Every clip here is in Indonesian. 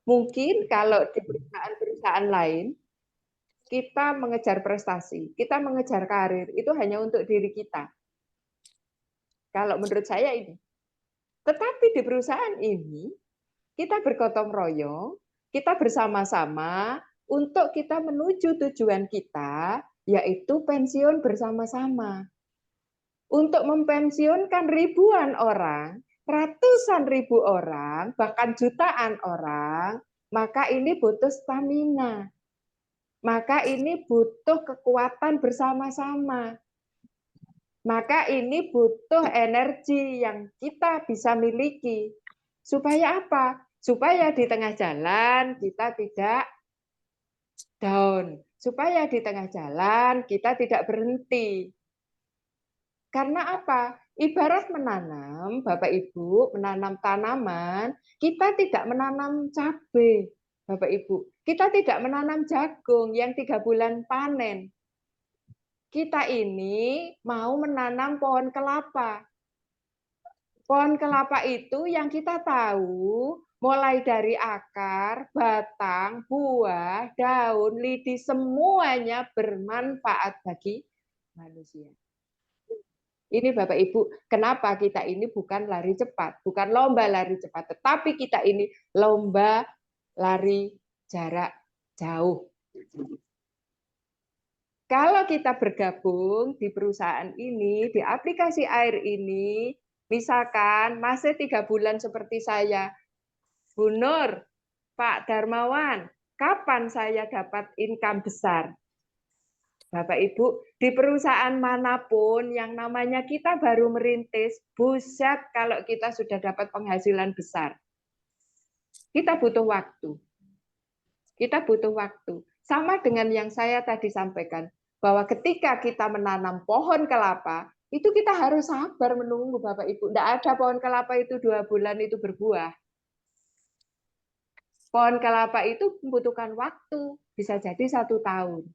Mungkin kalau di perusahaan-perusahaan lain, kita mengejar prestasi, kita mengejar karir, itu hanya untuk diri kita. Kalau menurut saya ini. Tetapi di perusahaan ini, kita bergotong royong, kita bersama-sama untuk kita menuju tujuan kita, yaitu pensiun bersama-sama. Untuk mempensiunkan ribuan orang, ratusan ribu orang, bahkan jutaan orang, maka ini butuh stamina. Maka ini butuh kekuatan bersama-sama. Maka ini butuh energi yang kita bisa miliki. Supaya apa? Supaya di tengah jalan kita tidak down. Supaya di tengah jalan kita tidak berhenti. Karena apa? Ibarat menanam, Bapak Ibu, menanam tanaman, kita tidak menanam cabai, Bapak Ibu. Kita tidak menanam jagung yang 3 bulan panen. Kita ini mau menanam pohon kelapa. Pohon kelapa itu yang kita tahu mulai dari akar, batang, buah, daun, lidi, semuanya bermanfaat bagi manusia. Ini Bapak Ibu, kenapa kita ini bukan lari cepat, bukan lomba lari cepat, tetapi kita ini lomba lari jarak jauh. Kalau kita bergabung di perusahaan ini, di aplikasi air ini, misalkan masih 3 bulan seperti saya, Bu Nur, Pak Darmawan, kapan saya dapat income besar? Bapak Ibu, di perusahaan manapun yang namanya kita baru merintis, buset kalau kita sudah dapat penghasilan besar. Kita butuh waktu. Kita butuh waktu. Sama dengan yang saya tadi sampaikan, bahwa ketika kita menanam pohon kelapa, itu kita harus sabar menunggu Bapak Ibu. Tidak ada pohon kelapa itu 2 bulan itu berbuah. Pohon kelapa itu membutuhkan waktu, bisa jadi 1 tahun.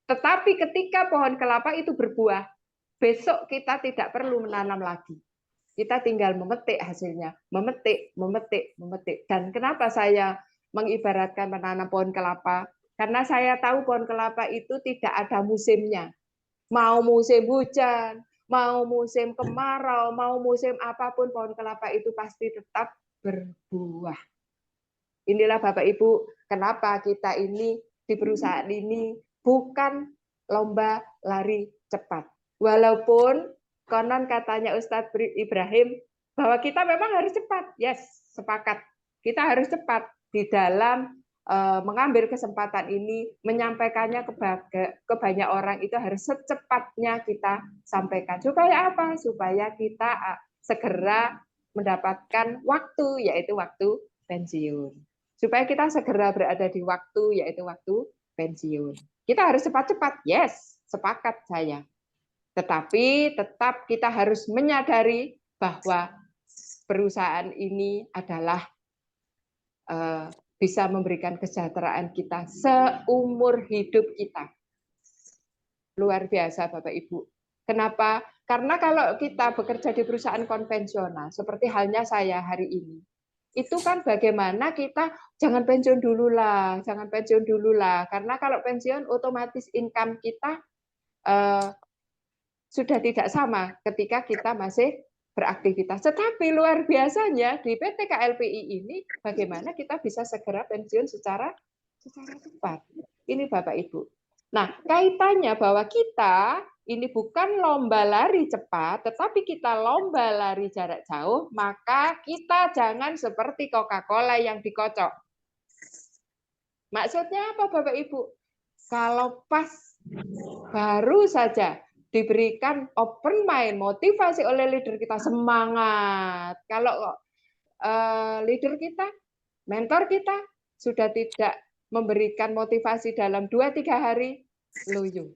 Tetapi ketika pohon kelapa itu berbuah, besok kita tidak perlu menanam lagi. Kita tinggal memetik hasilnya, memetik, memetik, memetik. Dan kenapa saya mengibaratkan menanam pohon kelapa? Karena saya tahu pohon kelapa itu tidak ada musimnya. Mau musim hujan, mau musim kemarau, mau musim apapun, pohon kelapa itu pasti tetap berbuah. Inilah Bapak Ibu, kenapa kita ini di perusahaan ini bukan lomba lari cepat. Walaupun konon katanya Ustadz Ibrahim bahwa kita memang harus cepat. Yes, sepakat. Kita harus cepat di dalam mengambil kesempatan ini, menyampaikannya ke banyak orang, itu harus secepatnya kita sampaikan. Supaya apa? Supaya kita segera mendapatkan waktu, yaitu waktu pensiun. Supaya kita segera berada di waktu, yaitu waktu pensiun. Kita harus cepat-cepat, yes, sepakat saya. Tetapi tetap kita harus menyadari bahwa perusahaan ini adalah bisa memberikan kesejahteraan kita seumur hidup kita. Luar biasa Bapak Ibu. Kenapa? Karena kalau kita bekerja di perusahaan konvensional, seperti halnya saya hari ini, itu kan bagaimana kita jangan pensiun dulu lah, jangan pensiun dulu lah, karena kalau pensiun otomatis income kita sudah tidak sama ketika kita masih beraktivitas. Tetapi luar biasanya di PT KLPI ini bagaimana kita bisa segera pensiun secara cepat. Ini Bapak Ibu. Nah, kaitannya bahwa kita ini bukan lomba lari cepat, tetapi kita lomba lari jarak jauh, maka kita jangan seperti Coca-Cola yang dikocok. Maksudnya apa Bapak Ibu? Kalau pas baru saja diberikan open mind, motivasi oleh leader kita, semangat. Kalau leader kita, mentor kita sudah tidak memberikan motivasi dalam 2-3 hari, loyo.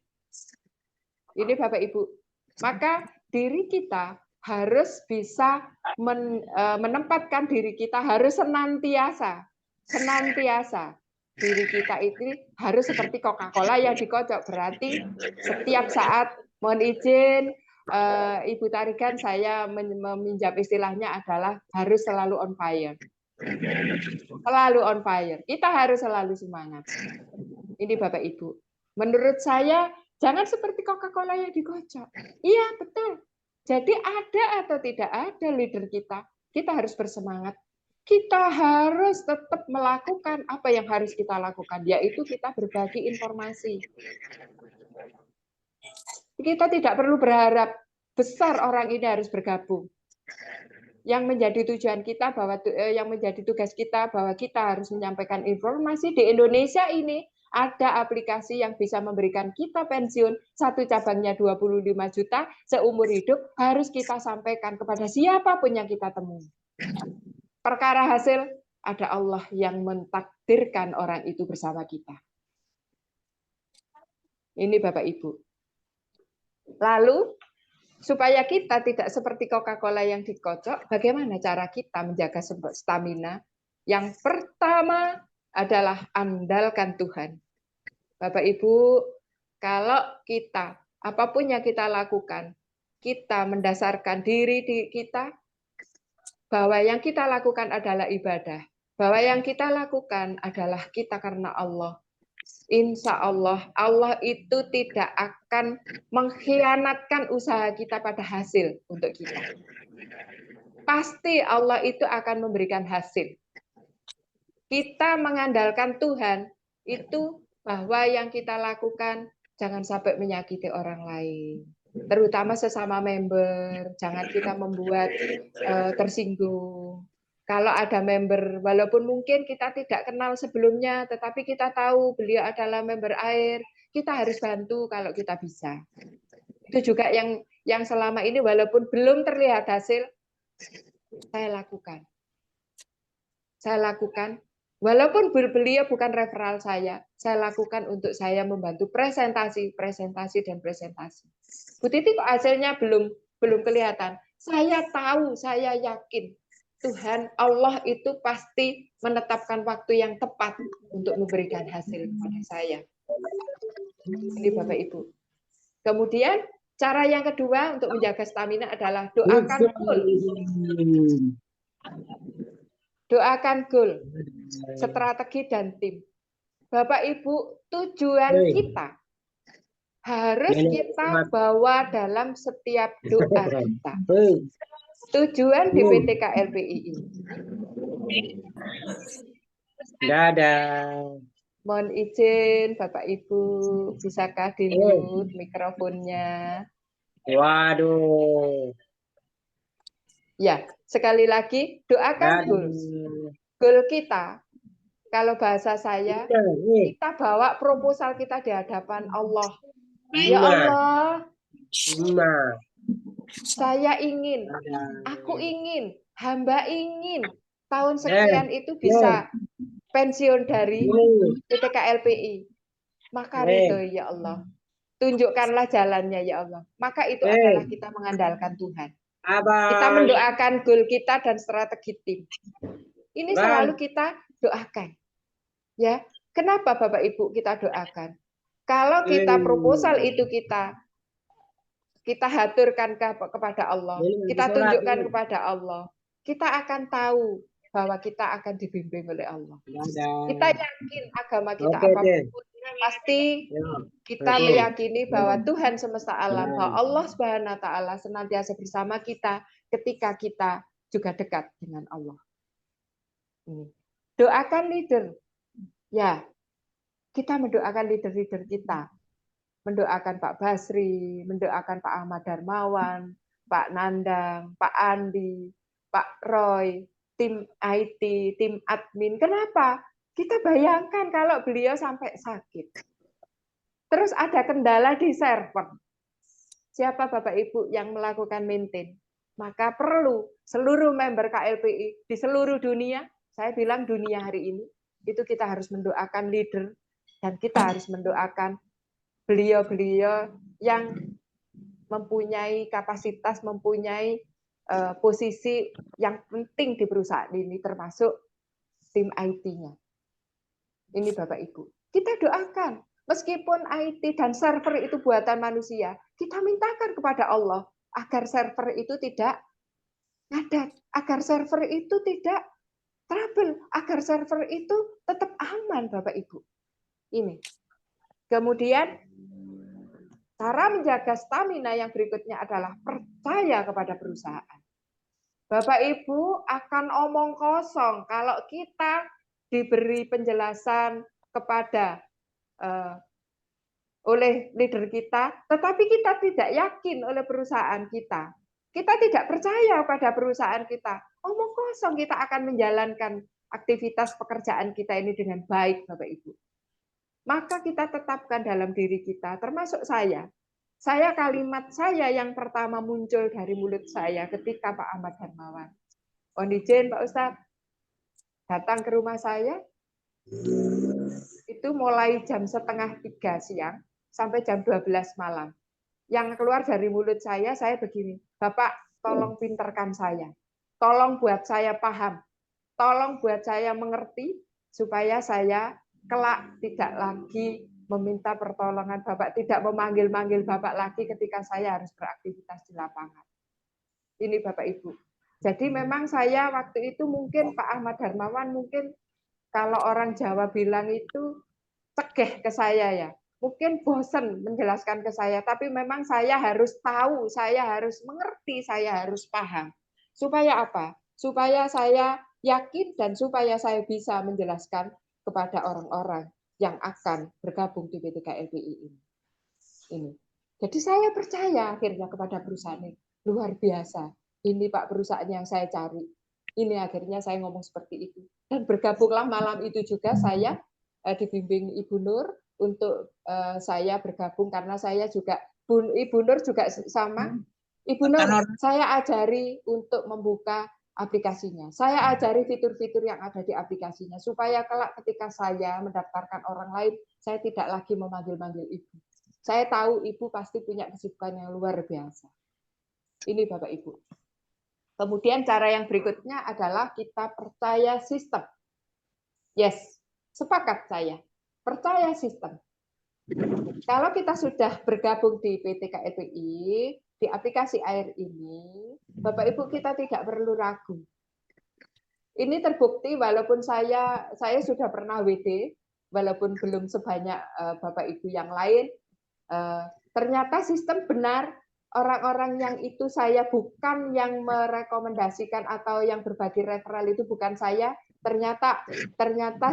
Ini Bapak Ibu. Maka diri kita harus bisa menempatkan diri kita harus senantiasa diri kita itu harus seperti Coca-Cola yang dikocok. Berarti setiap saat, mohon izin Ibu Tarigan, saya meminjam istilahnya adalah harus selalu on fire. Selalu on fire. Kita harus selalu semangat. Ini Bapak Ibu. Menurut saya, jangan seperti Coca-Cola yang dikocok. Iya, betul. Jadi ada atau tidak ada leader kita harus bersemangat. Kita harus tetap melakukan apa yang harus kita lakukan, yaitu kita berbagi informasi. Kita tidak perlu berharap besar orang ini harus bergabung. Yang menjadi tujuan kita yang menjadi tugas kita bahwa kita harus menyampaikan informasi. Di Indonesia ini ada aplikasi yang bisa memberikan kita pensiun, satu cabangnya 25 juta seumur hidup, harus kita sampaikan kepada siapapun yang kita temui. Perkara hasil, ada Allah yang mentakdirkan orang itu bersama kita. Ini Bapak Ibu. Lalu, supaya kita tidak seperti Coca-Cola yang dikocok, bagaimana cara kita menjaga stamina? Yang pertama adalah andalkan Tuhan. Bapak Ibu, kalau kita, apapun yang kita lakukan, kita mendasarkan diri kita, bahwa yang kita lakukan adalah ibadah. Bahwa yang kita lakukan adalah kita karena Allah. Insya Allah, Allah itu tidak akan mengkhianatkan usaha kita pada hasil untuk kita. Pasti Allah itu akan memberikan hasil. Kita mengandalkan Tuhan, itu bahwa yang kita lakukan jangan sampai menyakiti orang lain. Terutama sesama member, jangan kita membuat tersinggung. Kalau ada member, walaupun mungkin kita tidak kenal sebelumnya, tetapi kita tahu beliau adalah member AIR, kita harus bantu kalau kita bisa. Itu juga yang selama ini walaupun belum terlihat hasil, saya lakukan. Saya lakukan, walaupun beliau bukan referral saya lakukan untuk saya membantu presentasi. Bu Titi kok hasilnya belum kelihatan. Saya tahu, saya yakin Tuhan Allah itu pasti menetapkan waktu yang tepat untuk memberikan hasil kepada saya. Ini Bapak Ibu. Kemudian cara yang kedua untuk menjaga stamina adalah doakan goal. Doakan goal, strategi dan tim. Bapak Ibu, tujuan kita harus kita bawa dalam setiap doa kita. Tujuan di PT KLPI ini. Dadah. Mohon izin Bapak Ibu, bisakah di-mute mikrofonnya? Waduh. Ya, sekali lagi doakan goal kita. Kalau bahasa saya, kita bawa proposal kita di hadapan Allah. Ya Allah, saya ingin, aku ingin, hamba ingin tahun sekian itu bisa pensiun dari PT KLPI. Maka itu ya Allah, tunjukkanlah jalannya ya Allah. Maka itu adalah kita mengandalkan Tuhan. Kita mendoakan goal kita dan strategi tim. Ini selalu kita doakan. Ya, kenapa Bapak Ibu kita doakan? Kalau kita proposal itu kita haturkan kepada Allah, kita tunjukkan kepada Allah, kita akan tahu bahwa kita akan dibimbing oleh Allah. Kita yakin agama kita apapun, pasti kita meyakini bahwa Tuhan semesta alam, bahwa Allah Subhanahu wa taala senantiasa bersama kita ketika kita juga dekat dengan Allah. Doakan leader. Ya, kita mendoakan leader-leader kita. Mendoakan Pak Basri, mendoakan Pak Ahmad Darmawan, Pak Nandang, Pak Andi, Pak Roy, tim IT, tim admin. Kenapa? Kita bayangkan kalau beliau sampai sakit. Terus ada kendala di server. Siapa Bapak Ibu yang melakukan maintain? Maka perlu seluruh member KLPI di seluruh dunia, saya bilang dunia hari ini, itu kita harus mendoakan leader dan kita harus mendoakan beliau-beliau yang mempunyai kapasitas, mempunyai posisi yang penting di perusahaan ini, termasuk tim IT-nya. Ini Bapak Ibu. Kita doakan, meskipun IT dan server itu buatan manusia, kita mintakan kepada Allah agar server itu tidak ngadat, agar server itu tidak trouble agar server itu tetap aman, Bapak Ibu. Ini. Kemudian cara menjaga stamina yang berikutnya adalah percaya kepada perusahaan. Bapak Ibu akan omong kosong kalau kita diberi penjelasan kepada oleh leader kita, tetapi kita tidak yakin oleh perusahaan kita. Kita tidak percaya pada perusahaan kita. Omong kosong kita akan menjalankan aktivitas pekerjaan kita ini dengan baik, Bapak Ibu. Maka kita tetapkan dalam diri kita, termasuk saya. Kalimat saya yang pertama muncul dari mulut saya ketika Pak Ahmad Darmawan. Mohon izin Pak Ustadz, datang ke rumah saya, itu mulai jam 2:30 siang sampai jam 12 malam. Yang keluar dari mulut saya begini, Bapak tolong pinterkan saya, tolong buat saya paham, tolong buat saya mengerti, supaya saya kelak tidak lagi meminta pertolongan Bapak, tidak memanggil-manggil Bapak lagi ketika saya harus beraktivitas di lapangan. Ini Bapak Ibu. Jadi memang saya waktu itu mungkin Pak Ahmad Darmawan mungkin kalau orang Jawa bilang itu cegeh ke saya ya. Mungkin bosan menjelaskan ke saya, tapi memang saya harus tahu, saya harus mengerti, saya harus paham. Supaya apa? Supaya saya yakin dan supaya saya bisa menjelaskan kepada orang-orang yang akan bergabung di PTKLPI ini. Jadi saya percaya akhirnya kepada perusahaan ini. Luar biasa. Ini Pak perusahaan yang saya cari. Ini akhirnya saya ngomong seperti itu. Dan bergabunglah malam itu juga saya dibimbing Ibu Nur untuk saya bergabung karena saya juga Ibu Nur juga sama. Ibu Nur saya ajari untuk membuka aplikasinya. Saya ajari fitur-fitur yang ada di aplikasinya supaya kelak ketika saya mendaftarkan orang lain, saya tidak lagi memanggil-manggil Ibu. Saya tahu Ibu pasti punya kesibukan yang luar biasa. Ini Bapak Ibu. Kemudian cara yang berikutnya adalah kita percaya sistem. Yes, sepakat saya. Percaya sistem. Kalau kita sudah bergabung di PTKLPI, di aplikasi AIR ini, Bapak Ibu kita tidak perlu ragu. Ini terbukti walaupun saya sudah pernah WD, walaupun belum sebanyak Bapak Ibu yang lain, ternyata sistem benar. Orang-orang yang itu saya bukan yang merekomendasikan atau yang berbagi referral itu bukan saya. Ternyata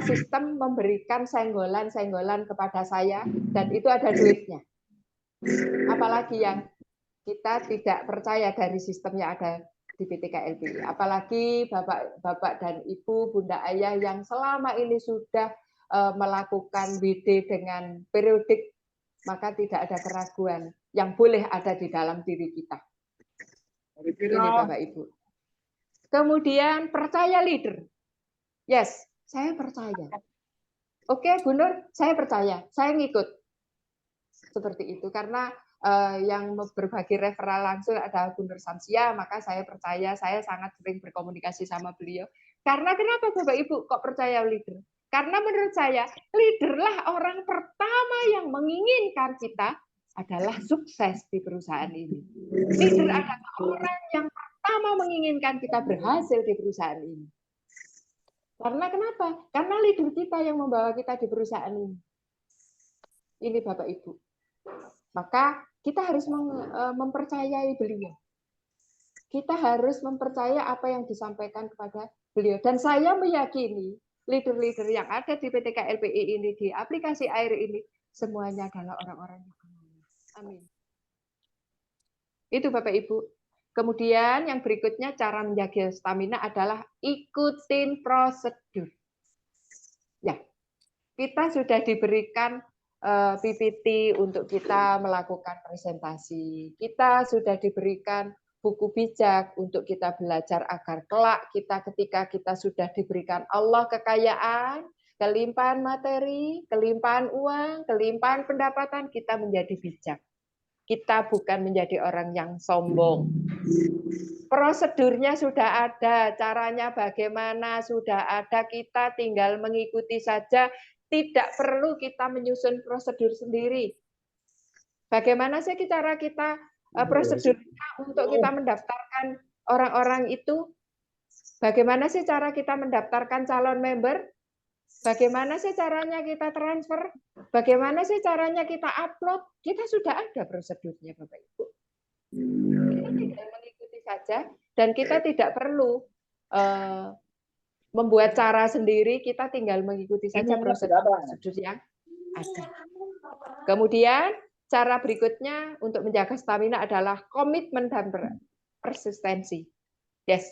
sistem memberikan senggolan-senggolan kepada saya dan itu ada duitnya. Apalagi yang kita tidak percaya dari sistem yang ada di PTKLPI. Apalagi Bapak dan Ibu, Bunda Ayah yang selama ini sudah melakukan WD dengan periodik, maka tidak ada keraguan yang boleh ada di dalam diri kita. Ini Bapak Ibu. Kemudian percaya leader. Yes, saya percaya. Oke, Bu Nur, saya percaya, saya ngikut. Seperti itu, karena yang berbagi referral langsung ada Bu Nur Samsia, maka saya percaya, saya sangat sering berkomunikasi sama beliau. Karena kenapa Bapak Ibu kok percaya leader? Karena menurut saya, leaderlah orang pertama yang menginginkan kita adalah sukses di perusahaan ini. Leader adalah orang yang pertama menginginkan kita berhasil di perusahaan ini. Karena kenapa? Karena leader kita yang membawa kita di perusahaan ini. Ini Bapak Ibu. Maka kita harus mempercayai beliau. Kita harus mempercaya apa yang disampaikan kepada beliau. Dan saya meyakini leader-leader yang ada di PTKLPI ini, di aplikasi AIR ini, semuanya adalah orang-orang yang amanah. Amin. Itu Bapak Ibu. Kemudian yang berikutnya cara menjaga stamina adalah ikutin prosedur. Ya, kita sudah diberikan PPT untuk kita melakukan presentasi. Kita sudah diberikan buku bijak untuk kita belajar agar kelak kita ketika kita sudah diberikan Allah kekayaan, kelimpahan materi, kelimpahan uang, kelimpahan pendapatan, kita menjadi bijak. Kita bukan menjadi orang yang sombong. Prosedurnya sudah ada, caranya bagaimana sudah ada, kita tinggal mengikuti saja, tidak perlu kita menyusun prosedur sendiri. Bagaimana sih cara kita prosedurnya untuk kita mendaftarkan orang-orang itu? Bagaimana sih cara kita mendaftarkan calon member? Bagaimana sih caranya kita transfer? Bagaimana sih caranya kita upload? Kita sudah ada prosedurnya, Bapak Ibu. Kita tinggal mengikuti saja dan kita tidak perlu membuat cara sendiri, kita tinggal mengikuti saja prosedur yang ada. Kemudian cara berikutnya untuk menjaga stamina adalah komitmen dan persistensi. Yes,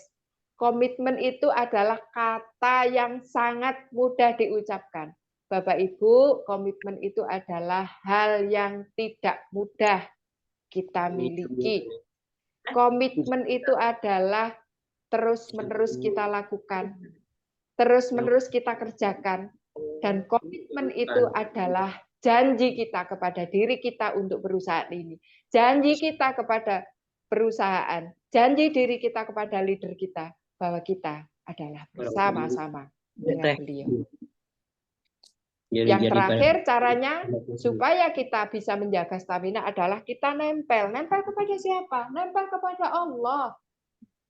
komitmen itu adalah kata yang sangat mudah diucapkan. Bapak Ibu, komitmen itu adalah hal yang tidak mudah kita miliki. Komitmen itu adalah terus-menerus kita lakukan, terus-menerus kita kerjakan. Dan komitmen itu adalah janji kita kepada diri kita untuk perusahaan ini. Janji kita kepada perusahaan. Janji diri kita kepada leader kita. Bahwa kita adalah bersama-sama dengan beliau. Yang terakhir caranya supaya kita bisa menjaga stamina adalah kita nempel. Nempel kepada siapa? Nempel kepada Allah.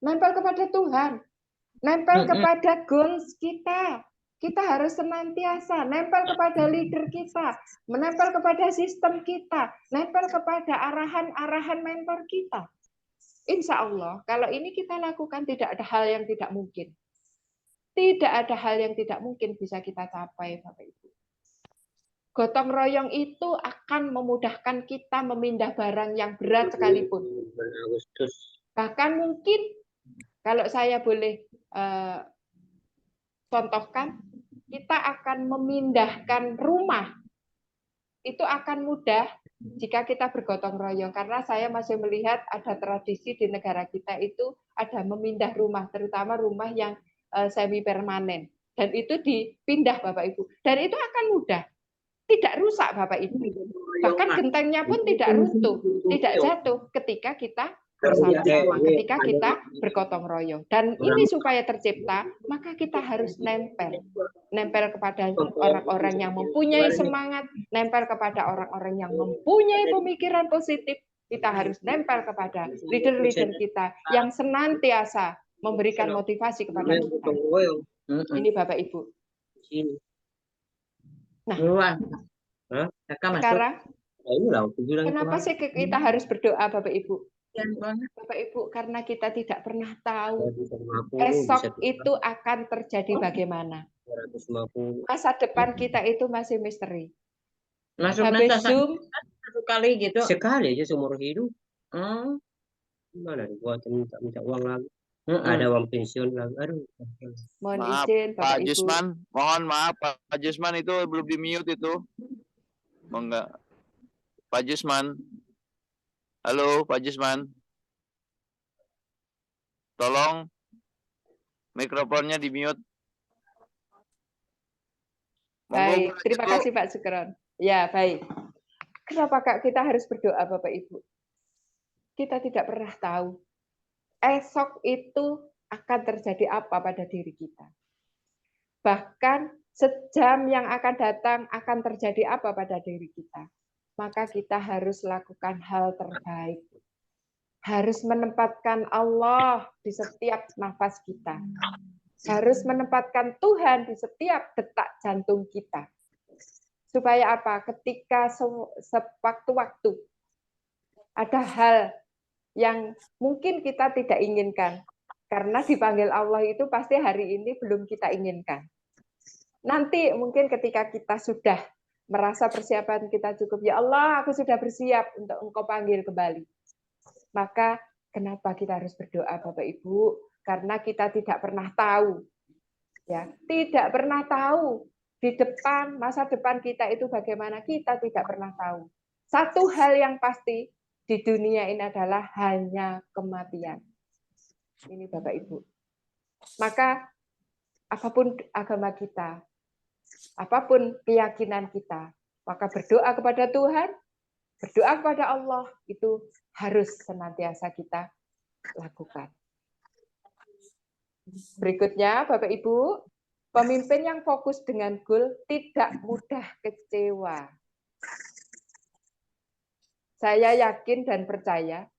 Nempel kepada Tuhan. Nempel kepada goals kita. Kita harus senantiasa nempel kepada leader kita, menempel kepada sistem kita, nempel kepada arahan-arahan mentor kita. Insya Allah, kalau ini kita lakukan tidak ada hal yang tidak mungkin. Tidak ada hal yang tidak mungkin bisa kita capai, Bapak Ibu. Gotong royong itu akan memudahkan kita memindah barang yang berat sekalipun. Bahkan mungkin, kalau saya boleh contohkan, kita akan memindahkan rumah. Itu akan mudah jika kita bergotong royong. Karena saya masih melihat ada tradisi di negara kita itu ada memindah rumah, terutama rumah yang semi permanen. Dan itu dipindah Bapak Ibu. Dan itu akan mudah. Tidak rusak Bapak Ibu. Bahkan gentengnya pun tidak runtuh, tidak jatuh ketika kita bersama-sama, ketika kita bergotong royong. Dan ini supaya tercipta, maka kita harus nempel. Nempel kepada orang-orang yang mempunyai semangat, nempel kepada orang-orang yang mempunyai pemikiran positif. Kita harus nempel kepada leader-leader kita yang senantiasa memberikan motivasi kepada kita. Ini Bapak Ibu. Nah, sekarang kenapa sih kita harus berdoa, Bapak Ibu? Bapak Ibu, karena kita tidak pernah tahu esok itu akan terjadi bagaimana. Masa depan kita itu masih misteri. Habis Zoom satu kali gitu. Sekali aja seumur hidup. Gimana buat minta uang lagi? Ada uang pensiun lagi. Aduh. Mohon Maaf, izin, Bapak Pak Ibu. Jusman, mohon maaf Pak Jusman itu belum di mute itu. Enggak. Pak Jusman. Halo Pak Jusman. Tolong mikrofonnya di mute. Baik, terima kasih Pak Sukron. Ya, baik. Kenapa Kak kita harus berdoa Bapak Ibu? Kita tidak pernah tahu esok itu akan terjadi apa pada diri kita. Bahkan sejam yang akan datang akan terjadi apa pada diri kita. Maka kita harus lakukan hal terbaik. Harus menempatkan Allah di setiap nafas kita. Harus menempatkan Tuhan di setiap detak jantung kita. Supaya apa? Ketika sewaktu-waktu ada hal yang mungkin kita tidak inginkan. Karena dipanggil Allah itu pasti hari ini belum kita inginkan. Nanti mungkin ketika kita sudah merasa persiapan kita cukup, ya Allah, aku sudah bersiap untuk Engkau panggil kembali. Maka kenapa kita harus berdoa Bapak Ibu? Karena kita tidak pernah tahu. Ya, tidak pernah tahu di depan, masa depan kita itu bagaimana, kita tidak pernah tahu. Satu hal yang pasti di dunia ini adalah hanya kematian. Ini Bapak Ibu. Maka apapun agama kita, apapun keyakinan kita, maka berdoa kepada Tuhan, berdoa kepada Allah, itu harus senantiasa kita lakukan. Berikutnya, Bapak Ibu, pemimpin yang fokus dengan goal tidak mudah kecewa. Saya yakin dan percaya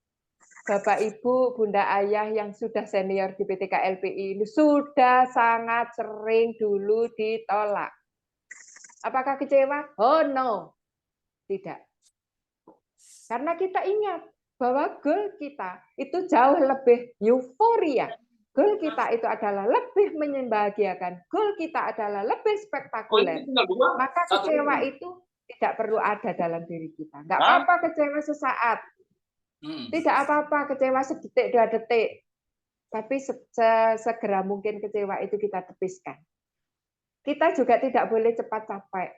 Bapak Ibu, Bunda Ayah yang sudah senior di PT KLPI ini sudah sangat sering dulu ditolak. Apakah kecewa? Oh no, tidak. Karena kita ingat bahwa goal kita itu jauh lebih euforia. Goal kita itu adalah lebih membahagiakan. Goal kita adalah lebih spektakuler. Maka kecewa itu tidak perlu ada dalam diri kita. Nggak apa-apa kecewa sesaat. Tidak apa-apa kecewa sedetik, 2 detik. Tapi segera mungkin kecewa itu kita tepiskan. Kita juga tidak boleh cepat capek.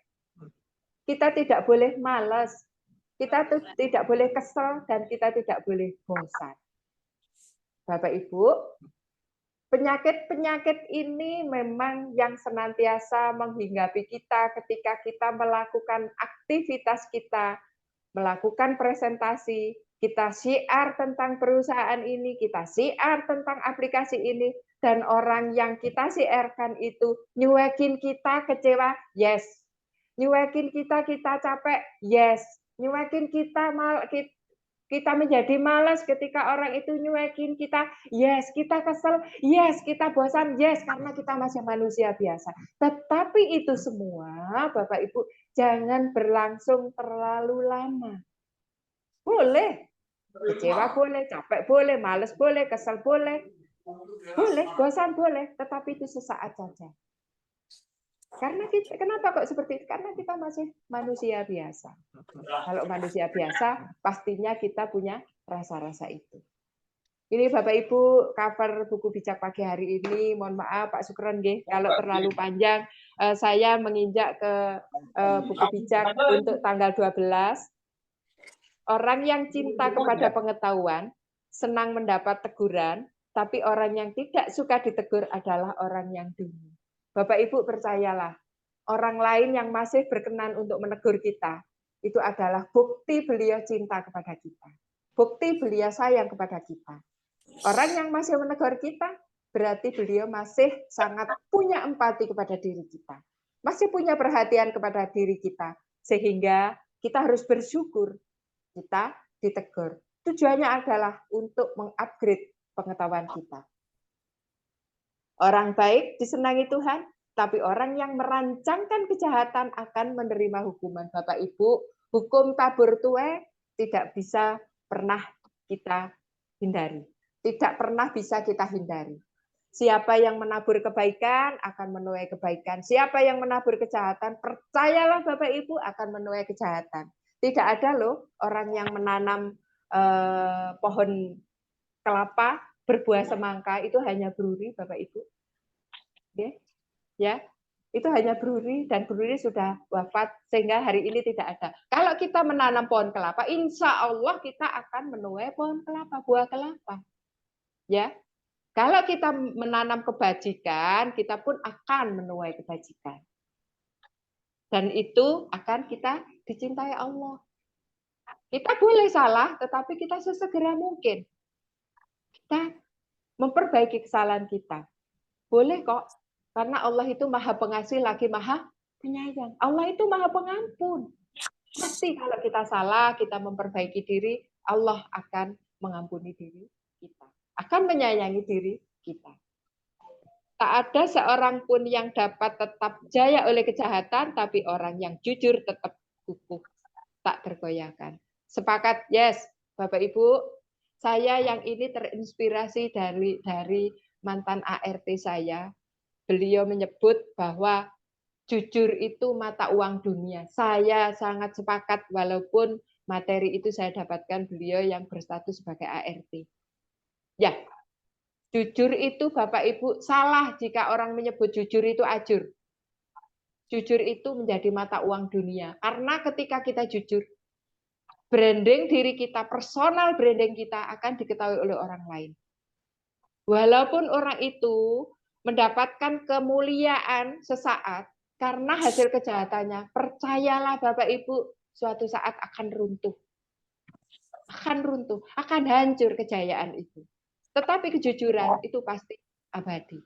Kita tidak boleh malas. Kita tidak boleh kesel dan kita tidak boleh bosan. Bapak Ibu, penyakit-penyakit ini memang yang senantiasa menghinggapi kita ketika kita melakukan aktivitas kita, melakukan presentasi, kita syiar tentang perusahaan ini, kita syiar tentang aplikasi ini, dan orang yang kita syiarkan itu nyuekin kita kecewa, yes. Nyuekin kita capek, yes. Nyuekin kita menjadi malas ketika orang itu nyuekin kita, yes. Kita kesel, yes. Kita bosan, yes. Karena kita masih manusia biasa. Tetapi itu semua, Bapak Ibu, jangan berlangsung terlalu lama. Boleh. Kecewa boleh, capek boleh, males boleh, kesel boleh. Boleh, bosan boleh, tetapi itu sesaat saja. Karena kenapa kok seperti itu? Karena kita masih manusia biasa. Kalau manusia biasa, pastinya kita punya rasa-rasa itu. Ini Bapak Ibu cover buku bijak pagi hari ini. Mohon maaf Pak Sukron nggih, kalau terlalu panjang saya menginjak ke buku bijak untuk tanggal 12. Orang yang cinta kepada pengetahuan senang mendapat teguran, tapi orang yang tidak suka ditegur adalah orang yang dungu. Bapak Ibu percayalah, orang lain yang masih berkenan untuk menegur kita, itu adalah bukti beliau cinta kepada kita. Bukti beliau sayang kepada kita. Orang yang masih menegur kita, berarti beliau masih sangat punya empati kepada diri kita. Masih punya perhatian kepada diri kita. Sehingga kita harus bersyukur kita ditegur. Tujuannya adalah untuk mengupgrade pengetahuan kita. Orang baik disenangi Tuhan, tapi orang yang merancangkan kejahatan akan menerima hukuman. Bapak Ibu, hukum tabur tuai tidak bisa pernah kita hindari. Tidak pernah bisa kita hindari. Siapa yang menabur kebaikan akan menuai kebaikan. Siapa yang menabur kejahatan, percayalah Bapak Ibu akan menuai kejahatan. Tidak ada loh orang yang menanam pohon kelapa berbuah semangka itu hanya beruri, Bapak Ibu. Oke. Ya, itu hanya beruri dan beruri sudah wafat sehingga hari ini tidak ada. Kalau kita menanam pohon kelapa, insya Allah kita akan menuai pohon kelapa, buah kelapa. Ya, kalau kita menanam kebajikan, kita pun akan menuai kebajikan. Dan itu akan kita dicintai Allah. Kita boleh salah, tetapi kita sesegera mungkin. Kita memperbaiki kesalahan kita. Boleh kok, karena Allah itu maha pengasih lagi maha penyayang. Allah itu maha pengampun. Pasti kalau kita salah, kita memperbaiki diri, Allah akan mengampuni diri kita. Akan menyayangi diri kita. Tak ada seorang pun yang dapat tetap jaya oleh kejahatan, tapi orang yang jujur tetap kukuh, tak tergoyahkan. Sepakat, yes, Bapak Ibu. Saya yang ini terinspirasi dari mantan ART saya. Beliau menyebut bahwa jujur itu mata uang dunia. Saya sangat sepakat walaupun materi itu saya dapatkan beliau yang berstatus sebagai ART. Ya, jujur itu Bapak Ibu salah jika orang menyebut jujur itu ajur. Jujur itu menjadi mata uang dunia. Karena ketika kita jujur, branding diri kita, personal branding kita akan diketahui oleh orang lain. Walaupun orang itu mendapatkan kemuliaan sesaat karena hasil kejahatannya, percayalah Bapak Ibu, suatu saat akan runtuh. Akan runtuh, akan hancur kejayaan itu. Tetapi kejujuran itu pasti abadi.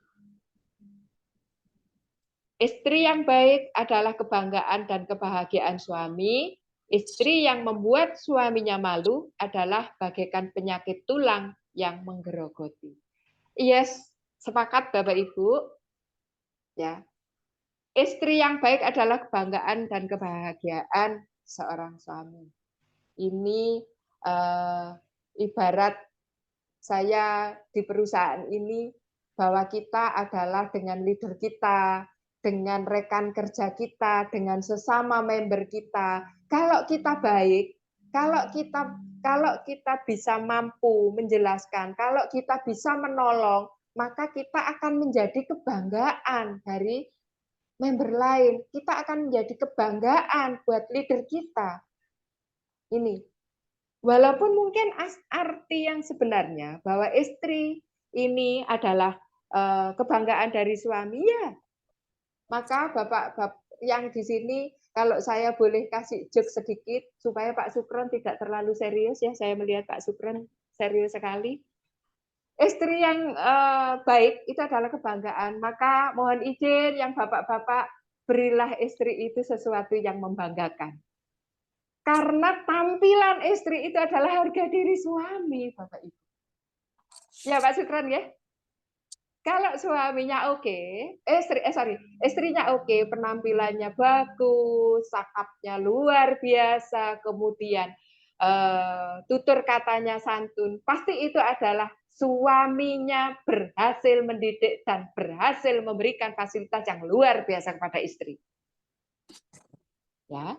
Istri yang baik adalah kebanggaan dan kebahagiaan suami. Istri yang membuat suaminya malu adalah bagaikan penyakit tulang yang menggerogoti. Yes, sepakat Bapak Ibu. Ya. Istri yang baik adalah kebanggaan dan kebahagiaan seorang suami. Ini ibarat saya di perusahaan ini bahwa kita adalah dengan leader kita, dengan rekan kerja kita, dengan sesama member kita. Kalau kita baik, kalau kita bisa mampu menjelaskan, kalau kita bisa menolong, maka kita akan menjadi kebanggaan dari member lain. Kita akan menjadi kebanggaan buat leader kita. Ini. Walaupun mungkin arti yang sebenarnya bahwa istri ini adalah kebanggaan dari suami, ya. Maka Bapak yang di sini, kalau saya boleh kasih joke sedikit, supaya Pak Sukron tidak terlalu serius ya, saya melihat Pak Sukron serius sekali. Istri yang baik itu adalah kebanggaan. Maka mohon izin yang bapak-bapak, berilah istri itu sesuatu yang membanggakan. Karena tampilan istri itu adalah harga diri suami, Bapak Ibu. Ya Pak Sukron ya. Kalau suaminya oke, istrinya oke, penampilannya bagus, cakapnya luar biasa, kemudian tutur katanya santun, pasti itu adalah suaminya berhasil mendidik dan berhasil memberikan fasilitas yang luar biasa kepada istri. Ya.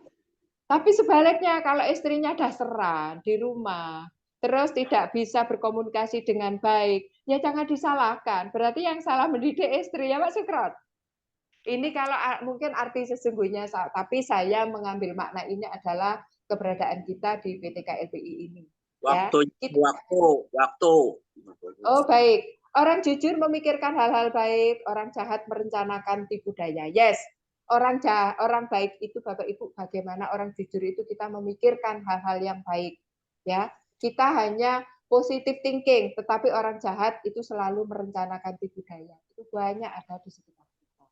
Tapi sebaliknya kalau istrinya dasaran di rumah, terus tidak bisa berkomunikasi dengan baik, ya jangan disalahkan. Berarti yang salah mendidik istri ya Pak Sukron. Ini kalau mungkin arti sesungguhnya, tapi saya mengambil makna ini adalah keberadaan kita di PT KLPI ini. Waktu. Oh baik, orang jujur memikirkan hal-hal baik, orang jahat merencanakan tipu daya. Yes, orang baik itu Bapak Ibu, bagaimana orang jujur itu kita memikirkan hal-hal yang baik. Ya, kita hanya positive thinking, tetapi orang jahat itu selalu merencanakan tipu daya. Itu banyak ada di sekitar kita.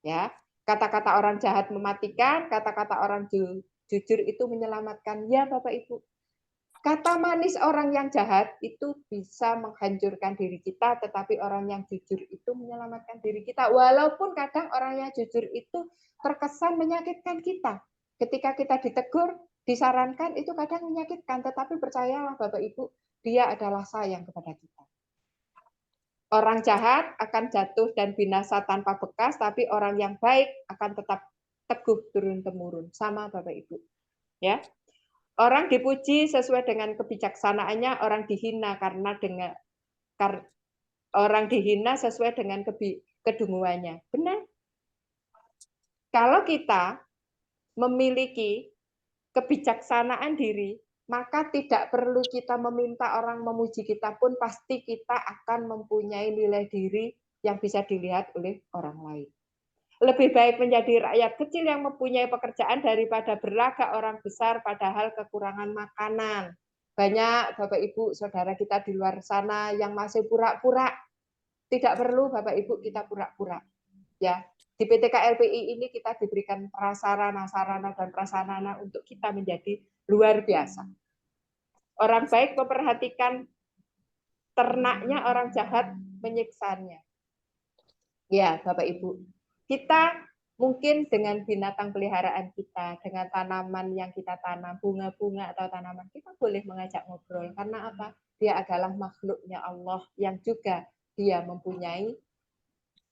Ya, kata-kata orang jahat mematikan, kata-kata orang jujur itu menyelamatkan. Ya Bapak Ibu. Kata manis orang yang jahat itu bisa menghancurkan diri kita, tetapi orang yang jujur itu menyelamatkan diri kita. Walaupun kadang orang yang jujur itu terkesan menyakitkan kita. Ketika kita ditegur, disarankan, itu kadang menyakitkan. Tetapi percayalah Bapak Ibu, dia adalah sayang kepada kita. Orang jahat akan jatuh dan binasa tanpa bekas, tapi orang yang baik akan tetap teguh turun-temurun. Sama Bapak Ibu. Ya. Orang dipuji sesuai dengan kebijaksanaannya, orang dihina orang dihina sesuai dengan kedunguannya. Benar? Kalau kita memiliki kebijaksanaan diri, maka tidak perlu kita meminta orang memuji kita pun, pasti kita akan mempunyai nilai diri yang bisa dilihat oleh orang lain. Lebih baik menjadi rakyat kecil yang mempunyai pekerjaan daripada berlagak orang besar padahal kekurangan makanan. Banyak Bapak Ibu, saudara kita di luar sana yang masih pura-pura. Tidak perlu Bapak Ibu kita pura-pura. Ya, di PT KLPI ini kita diberikan prasarana dan prasarana untuk kita menjadi luar biasa. Orang baik memperhatikan ternaknya, orang jahat menyiksanya. Ya, Bapak Ibu. Kita mungkin dengan binatang peliharaan kita, dengan tanaman yang kita tanam, bunga-bunga atau tanaman, kita boleh mengajak ngobrol. Karena apa? Dia adalah makhluknya Allah yang juga dia mempunyai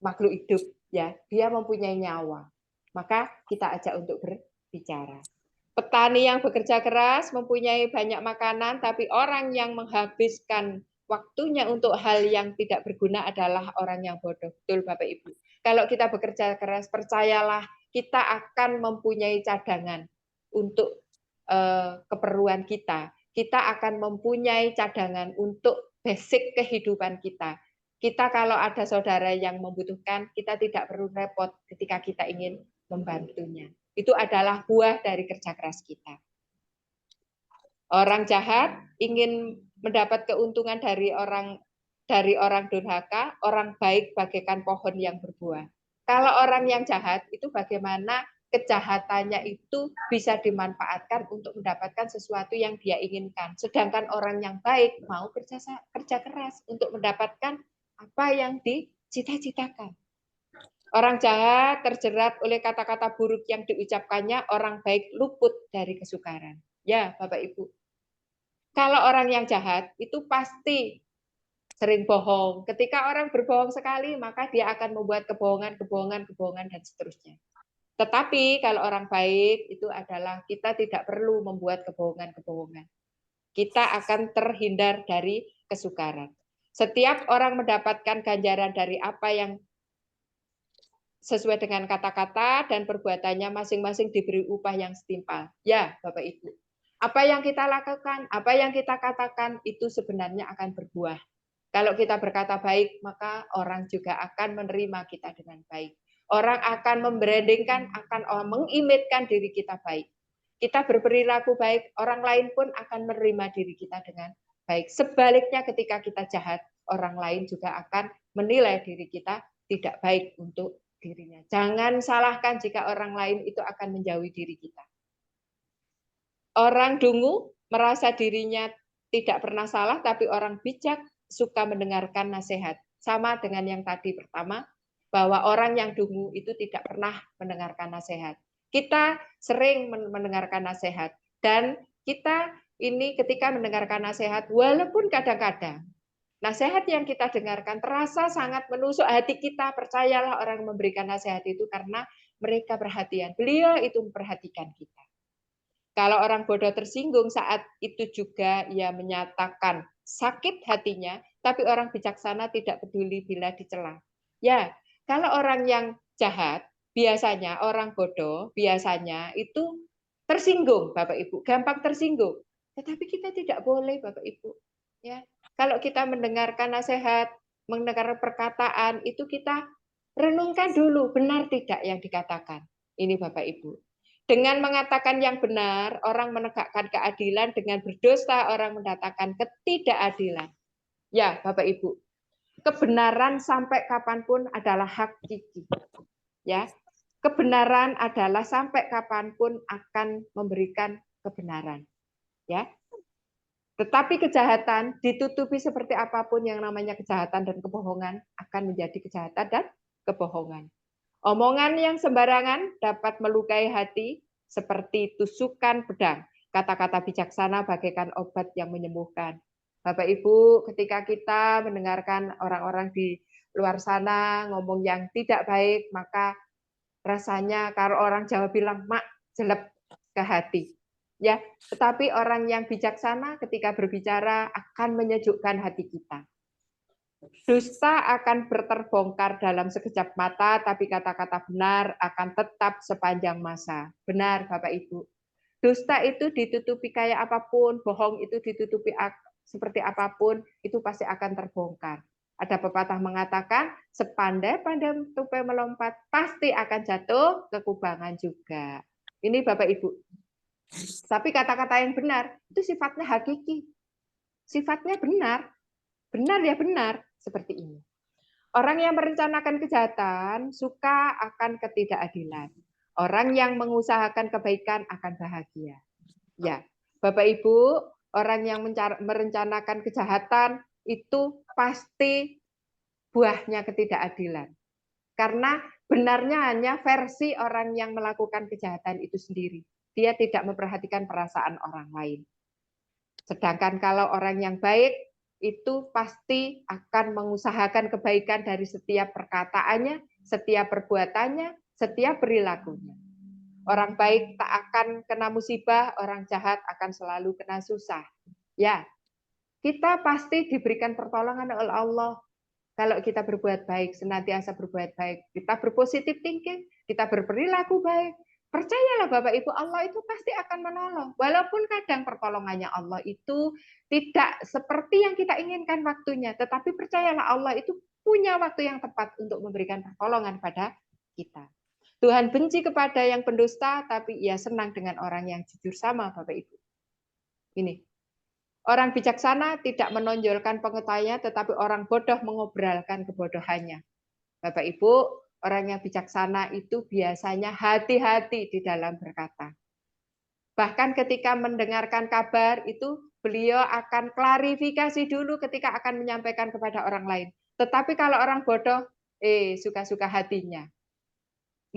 makhluk hidup, ya. Dia mempunyai nyawa. Maka kita ajak untuk berbicara. Petani yang bekerja keras mempunyai banyak makanan, tapi orang yang menghabiskan waktunya untuk hal yang tidak berguna adalah orang yang bodoh. Betul Bapak Ibu. Kalau kita bekerja keras, percayalah kita akan mempunyai cadangan untuk keperluan kita. Kita akan mempunyai cadangan untuk basic kehidupan kita. Kita kalau ada saudara yang membutuhkan, kita tidak perlu repot ketika kita ingin membantunya. Itu adalah buah dari kerja keras kita. Orang jahat ingin mendapat keuntungan dari orang durhaka, orang baik bagaikan pohon yang berbuah. Kalau orang yang jahat itu bagaimana kejahatannya itu bisa dimanfaatkan untuk mendapatkan sesuatu yang dia inginkan. Sedangkan orang yang baik mau kerja keras untuk mendapatkan apa yang dicita-citakan. Orang jahat terjerat oleh kata-kata buruk yang diucapkannya, orang baik luput dari kesukaran. Ya, Bapak Ibu. Kalau orang yang jahat itu pasti sering bohong. Ketika orang berbohong sekali, maka dia akan membuat kebohongan, dan seterusnya. Tetapi kalau orang baik itu adalah kita tidak perlu membuat kebohongan. Kita akan terhindar dari kesukaran. Setiap orang mendapatkan ganjaran dari apa yang sesuai dengan kata-kata dan perbuatannya masing-masing diberi upah yang setimpal. Ya, Bapak Ibu. Apa yang kita lakukan, apa yang kita katakan itu sebenarnya akan berbuah. Kalau kita berkata baik, maka orang juga akan menerima kita dengan baik. Orang akan membrandingkan, akan mengimitkan diri kita baik. Kita berperilaku baik, orang lain pun akan menerima diri kita dengan baik. Sebaliknya ketika kita jahat, orang lain juga akan menilai diri kita tidak baik untuk dirinya. Jangan salahkan jika orang lain itu akan menjauhi diri kita. Orang dungu merasa dirinya tidak pernah salah, tapi orang bijak suka mendengarkan nasihat. Sama dengan yang tadi pertama, bahwa orang yang dungu itu tidak pernah mendengarkan nasihat. Kita sering mendengarkan nasihat, dan kita ini ketika mendengarkan nasihat, walaupun kadang-kadang nasihat yang kita dengarkan terasa sangat menusuk hati kita, percayalah orang memberikan nasihat itu karena mereka perhatian. Beliau itu memperhatikan kita. Kalau orang bodoh tersinggung saat itu juga ia menyatakan sakit hatinya, tapi orang bijaksana tidak peduli bila dicela. Ya, kalau orang yang jahat, biasanya orang bodoh, biasanya itu tersinggung, Bapak Ibu, gampang tersinggung. Tetapi kita tidak boleh, Bapak Ibu. Ya, kalau kita mendengarkan nasihat, mendengar perkataan, itu kita renungkan dulu, benar tidak yang dikatakan. Ini Bapak Ibu. Dengan mengatakan yang benar, orang menegakkan keadilan. Dengan berdosa, orang mendatangkan ketidakadilan. Ya, Bapak Ibu, kebenaran sampai kapanpun adalah hakiki. Ya, kebenaran adalah sampai kapanpun akan memberikan kebenaran. Ya, tetapi kejahatan ditutupi seperti apapun yang namanya kejahatan dan kebohongan akan menjadi kejahatan dan kebohongan. Omongan yang sembarangan dapat melukai hati seperti tusukan pedang. Kata-kata bijaksana bagaikan obat yang menyembuhkan. Bapak Ibu, ketika kita mendengarkan orang-orang di luar sana ngomong yang tidak baik, maka rasanya kalau orang Jawa bilang, mak, jelek ke hati. Ya, tetapi orang yang bijaksana ketika berbicara akan menyejukkan hati kita. Dusta akan terbongkar dalam sekejap mata, tapi kata-kata benar akan tetap sepanjang masa. Benar, Bapak Ibu. Dusta itu ditutupi kayak apapun, bohong itu ditutupi seperti apapun, itu pasti akan terbongkar. Ada pepatah mengatakan, sepandai-pandai tupai melompat, pasti akan jatuh ke kubangan juga. Ini Bapak Ibu. Tapi kata-kata yang benar, itu sifatnya hakiki. Sifatnya benar. Benar ya benar. Seperti ini. Orang yang merencanakan kejahatan suka akan ketidakadilan. Orang yang mengusahakan kebaikan akan bahagia. Ya, Bapak Ibu, orang yang merencanakan kejahatan itu pasti buahnya ketidakadilan. Karena benarnya hanya versi orang yang melakukan kejahatan itu sendiri. Dia tidak memperhatikan perasaan orang lain. Sedangkan kalau orang yang baik, itu pasti akan mengusahakan kebaikan dari setiap perkataannya, setiap perbuatannya, setiap perilakunya. Orang baik tak akan kena musibah, orang jahat akan selalu kena susah. Ya, kita pasti diberikan pertolongan oleh Allah. Kalau kita berbuat baik, senantiasa berbuat baik, kita berpositif thinking, kita berperilaku baik, percayalah Bapak Ibu, Allah itu pasti akan menolong. Walaupun kadang pertolongannya Allah itu tidak seperti yang kita inginkan waktunya, tetapi percayalah Allah itu punya waktu yang tepat untuk memberikan pertolongan pada kita. Tuhan benci kepada yang pendusta, tapi ia senang dengan orang yang jujur, sama Bapak Ibu. Ini. Orang bijaksana tidak menonjolkan pengetahuannya, tetapi orang bodoh mengobrolkan kebodohannya. Bapak Ibu, Orang yang bijaksana itu biasanya hati-hati di dalam berkata. Bahkan ketika mendengarkan kabar itu beliau akan klarifikasi dulu ketika akan menyampaikan kepada orang lain. Tetapi kalau orang bodoh, suka-suka hatinya.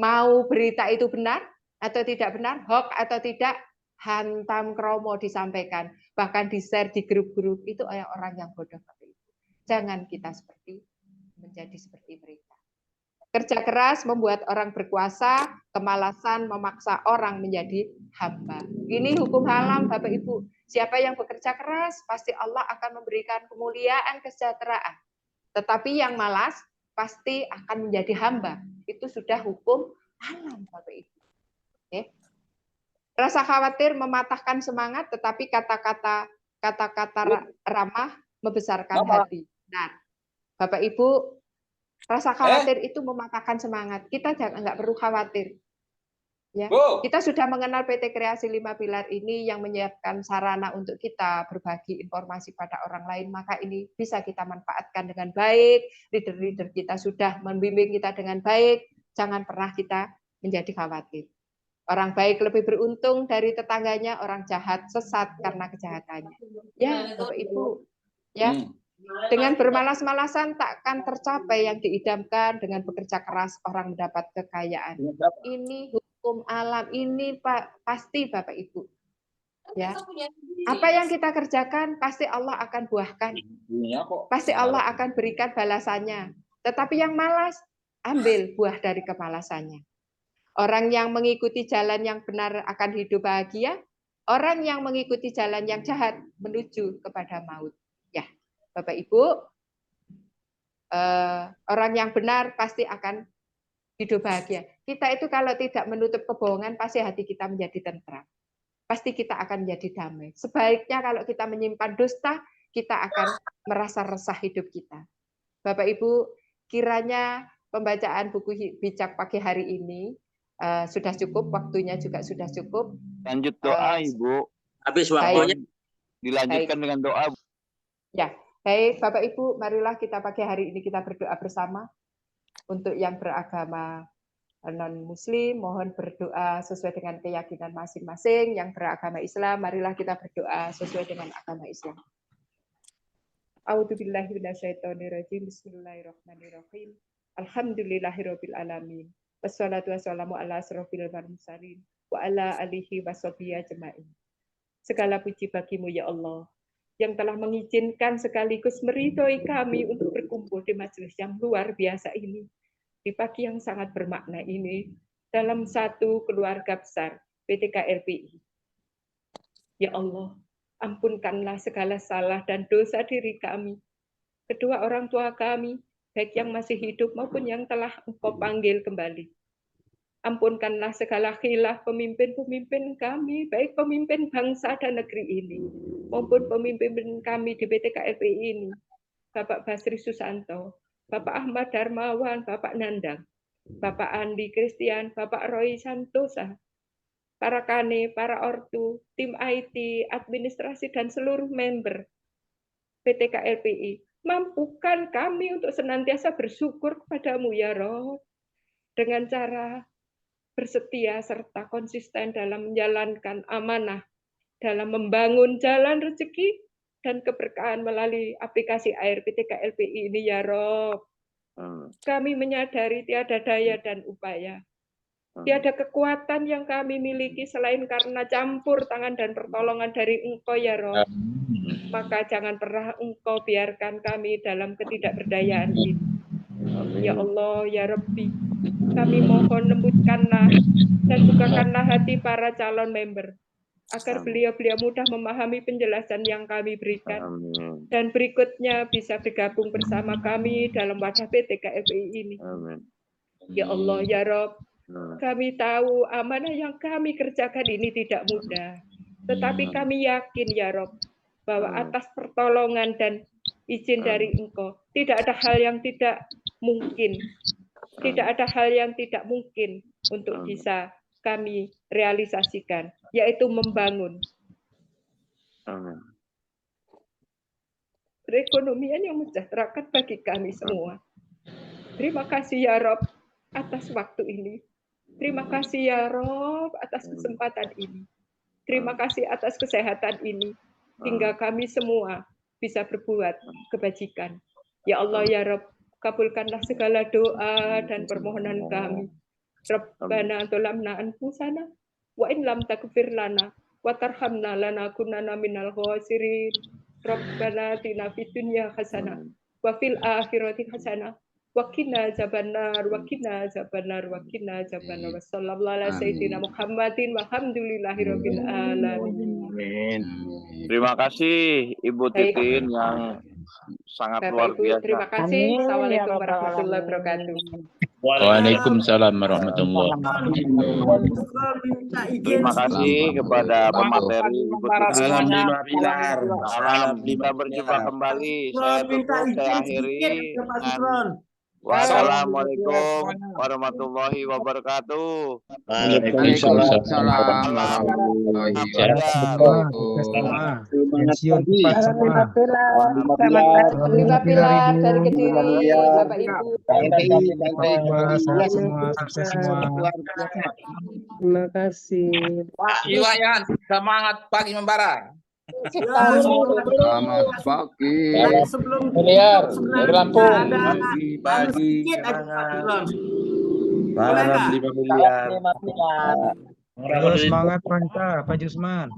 Mau berita itu benar atau tidak benar, hoax atau tidak, hantam kromo disampaikan. Bahkan di-share di grup-grup, itu orang yang bodoh. Jangan kita menjadi seperti mereka. Kerja keras membuat orang berkuasa, kemalasan memaksa orang menjadi hamba. Ini hukum alam, Bapak Ibu. Siapa yang bekerja keras, pasti Allah akan memberikan kemuliaan, kesejahteraan. Tetapi yang malas, pasti akan menjadi hamba. Itu sudah hukum alam, Bapak Ibu. Oke. Rasa khawatir mematahkan semangat, tetapi kata-kata ramah membesarkan hati. Nah, Bapak Ibu, rasa khawatir itu mematahkan semangat. Kita nggak perlu khawatir. Ya, kita sudah mengenal PT Kreasi 5 Pilar ini yang menyiapkan sarana untuk kita berbagi informasi pada orang lain. Maka ini bisa kita manfaatkan dengan baik. Leader-leader kita sudah membimbing kita dengan baik. Jangan pernah kita menjadi khawatir. Orang baik lebih beruntung dari tetangganya. Orang jahat sesat karena kejahatannya. Ya, Bapak Ibu. Ya. Dengan bermalas-malasan takkan tercapai yang diidamkan. Dengan bekerja keras orang mendapat kekayaan. Ini hukum alam, ini pasti Bapak Ibu. Ya. Apa yang kita kerjakan pasti Allah akan buahkan. Pasti Allah akan berikan balasannya. Tetapi yang malas, ambil buah dari kemalasannya. Orang yang mengikuti jalan yang benar akan hidup bahagia. Orang yang mengikuti jalan yang jahat menuju kepada maut. Ya. Bapak Ibu, orang yang benar pasti akan hidup bahagia. Kita itu kalau tidak menutup kebohongan, pasti hati kita menjadi tentram. Pasti kita akan menjadi damai. Sebaiknya kalau kita menyimpan dusta, kita akan merasa resah hidup kita. Bapak Ibu, kiranya pembacaan buku bijak pagi hari ini sudah cukup, waktunya juga sudah cukup. Lanjut doa, Ibu. Habis waktunya. Dilanjutkan dengan doa. Ya. Baik, Bapak Ibu, marilah kita pagi hari ini kita berdoa bersama. Untuk yang beragama non-Muslim, mohon berdoa sesuai dengan keyakinan masing-masing. Yang beragama Islam, marilah kita berdoa sesuai dengan agama Islam. A'udzubillahi minasyaitonirrajim. Bismillahirrahmanirrahim. Alhamdulillahirabbil alamin. Wassalatu wassalamu ala asrofil mursalin wa ala alihi washabihi ajmain. Segala puji bagimu ya Allah, yang telah mengizinkan sekaligus meridhoi kami untuk berkumpul di majelis yang luar biasa ini, di pagi yang sangat bermakna ini, dalam satu keluarga besar PT KLPI. Ya Allah, ampunkanlah segala salah dan dosa diri kami, kedua orang tua kami, baik yang masih hidup maupun yang telah Engkau panggil kembali. Ampunkanlah segala khilaf pemimpin-pemimpin kami, baik pemimpin bangsa dan negeri ini, maupun pemimpin kami di PT KLPI ini, Bapak Basri Susanto, Bapak Ahmad Darmawan, Bapak Nandang, Bapak Andi Christian, Bapak Roy Santosa, para Kane, para ortu, tim IT, administrasi, dan seluruh member PT KLPI. Mampukan kami untuk senantiasa bersyukur kepadamu ya Roh, dengan cara bersetia serta konsisten dalam menjalankan amanah, dalam membangun jalan rezeki dan keberkahan melalui aplikasi AIR PT KLPI ini ya Rob. Kami menyadari tiada daya dan upaya, tiada kekuatan yang kami miliki selain karena campur tangan dan pertolongan dari Engkau ya Rob. Maka jangan pernah Engkau biarkan kami dalam ketidakberdayaan ini. Ya Allah, ya Rabbi, kami mohon lembutkanlah dan bukakanlah hati para calon member, agar beliau-beliau mudah memahami penjelasan yang kami berikan, dan berikutnya bisa bergabung bersama kami dalam wadah PT KLPI ini. Ya Allah, ya Rob, kami tahu amanah yang kami kerjakan ini tidak mudah, tetapi kami yakin ya Rob, bahwa atas pertolongan dan izin dari Engkau, tidak ada hal yang tidak mungkin. Tidak ada hal yang tidak mungkin untuk bisa kami realisasikan, yaitu membangun perekonomian yang mensejahterakan bagi kami semua. Terima kasih ya Rob, atas waktu ini. Terima kasih ya Rob atas kesempatan ini. Terima kasih atas kesehatan ini. Hingga kami semua bisa berbuat kebajikan. Ya Allah ya Rob, kabulkanlah segala doa dan permohonan kami. Rabbana dzalamna anfusana wa in lam taghfir lana wa tarhamna lanakunanna minal khasirin. Rabbana atina fid dunya hasanah wa fil akhirati hasanah wa qina azabannar wa qina azabannar wa qina azabannar. Wassallallahu ala sayyidina Muhammadin walhamdulillahirabbil alamin. Terima kasih Ibu Baik. Titin yang sangat luar Bapak Ibu, biasa. terima kasih. Assalamualaikum warahmatullahi wabarakatuh. Waalaikumsalam warahmatullahi wabarakatuh. Terima kasih kepada pemateri Ibu Titin. Salam 5 pilar. Salam, kita berjumpa kembali. Saya tutup, saya akhiri dengan wassalamualaikum warahmatullahi wabarakatuh. Waalaikumsalam warahmatullahi Pensiun cepat semua. Lima pilar dari Kediri, Bapak Ibu. Sehat semua, sukses semua. Terima kasih. Pak Iwayan, semangat pagi membara. Selamat pagi. Miliar dari Lampung. Pagi. Salam 5 miliar. Ayo semangat Panca, Pak Jusman.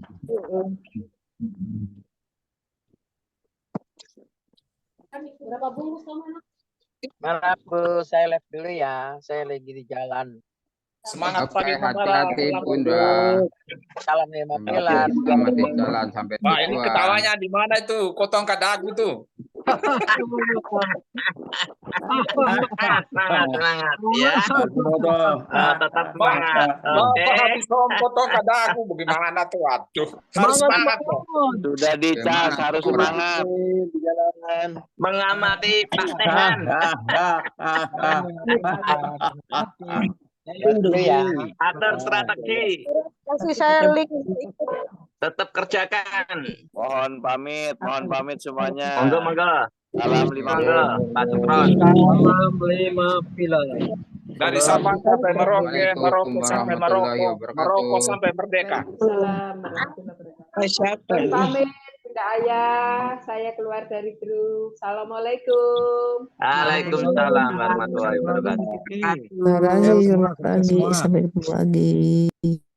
Maaf Bu, saya live dulu ya. Saya lagi di jalan. Semangat Oke, pagi membara. hati-hati Bunda. Salam 5 pilar. Selamat di jalan sampai Pak, ini tujuan. ketawanya di mana itu? Kotong kadagu tuh. Semangat ya. Tetap semangat. Bapak habis potong kadagu bagaimana tuh? Aduh, harus semangat kok. Sudah dicas, harus semangat di jalanan. Mengamati Pak Tehan. Dulu ya. Atur strategi. Kasih saya link. Tetap kerjakan. Mohon pamit semuanya. Monggo. Salam 5 pilar. Pak Sukron. Salam 5 pilar. Dari Sabang sampai Merauke, Waalaikumsalam Maroko sampai warahmatullahi Maroko, wabarakatuh. Maroko sampai Merdeka. Salam warahmatullahi wabarakatuh. Pamit, Bunda Ayah. Saya keluar dari grup. Assalamualaikum. Waalaikumsalam warahmatullahi wabarakatuh. Terima kasih, selamat pagi. Sampai ketemu lagi.